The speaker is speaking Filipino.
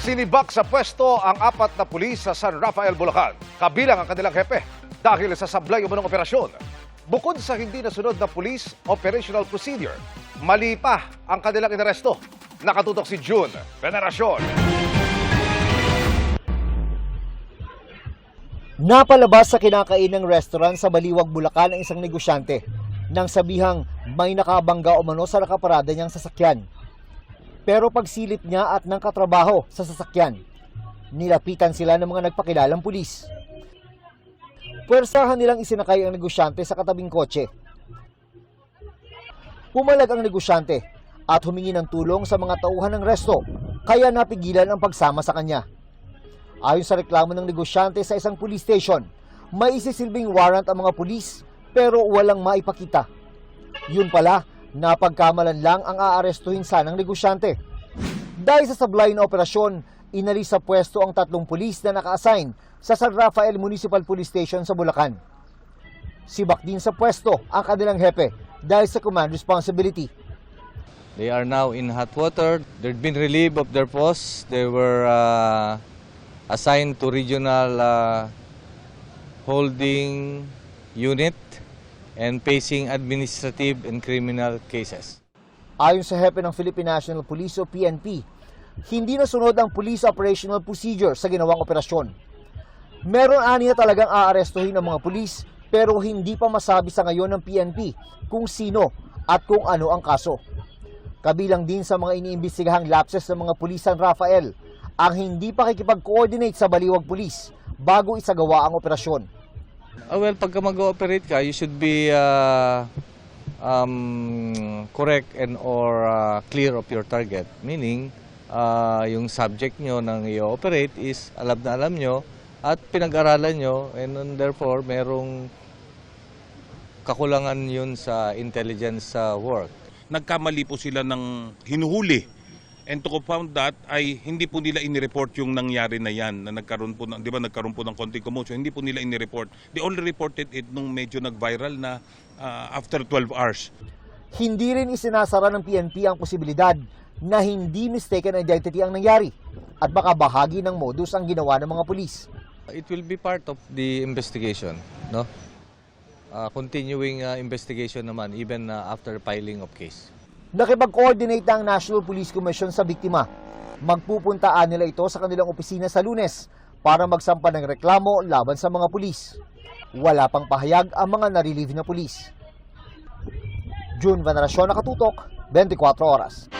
Sinibak sa pwesto ang 4 na pulis sa San Rafael, Bulacan, kabilang ang kanilang hepe dahil sa sablay umunong operasyon. Bukod sa hindi nasunod na police operational procedure, mali pa ang kanilang inaresto. Nakatutok si June Veneracion. Napalabas sa kinakainang restaurant sa Baliwag, Bulacan ang isang negosyante nang sabihang may nakabangga umano sa nakaparada niyang sasakyan. Pero pagsilip niya at ng katrabaho sa sasakyan, nilapitan sila ng mga nagpakilalang pulis. Puwersahan nilang isinakay ang negosyante sa katabing kotse. Pumalag ang negosyante at humingi ng tulong sa mga tauhan ng resto, kaya napigilan ang pagsama sa kanya. Ayon sa reklamo ng negosyante sa isang police station, may isisilbing warrant ang mga pulis pero walang maipakita. Yun pala, napagkamalan lang ang aarestuhin sanang negosyante. Dahil sa sablay na operasyon, inalis sa pwesto ang 3 pulis na naka-assign sa San Rafael Municipal Police Station sa Bulacan. Sibak din sa pwesto ang kanilang hepe dahil sa command responsibility. They are now in hot water. They've been relieved of their posts. They were assigned to regional holding unit and facing administrative and criminal cases. Ayon sa hepe ng Philippine National Police o PNP, hindi nasunod ang police operational procedure sa ginawang operasyon. Meron aniya talagang aarestuhin ng mga pulis pero hindi pa masabi sa ngayon ng PNP kung sino at kung ano ang kaso. Kabilang din sa mga iniimbestigahang lapses ng mga pulis San Rafael ang hindi pa kikipag-coordinate sa Baliwag Police bago isagawa ang operasyon. Well, pagka mag-ooperate ka, you should be correct and or clear of your target. Meaning, yung subject nyo nang i-operate is alam na alam nyo at pinag-aralan nyo and therefore merong kakulangan yun sa intelligence work. Nagkamali po sila ng hinuhuli. And to compound that ay hindi po nila inireport yung nangyari na yan na nagkaroon po ng, di ba nagkaroon po ng konting commotion, hindi po nila inireport. They only reported it nung medyo nag-viral na after 12 hours. Hindi rin isinasara ng PNP ang posibilidad na hindi mistaken identity ang nangyari at baka bahagi ng modus ang ginawa ng mga pulis. It will be part of the investigation, no? Continuing investigation naman even after filing of case. Nakipag-coordinate ang National Police Commission sa biktima. Magpupuntaan nila ito sa kanilang opisina sa Lunes para magsampa ng reklamo laban sa mga pulis. Wala pang pahayag ang mga na-relieve na pulis. June Veneracion, Nakatutok, 24 Oras.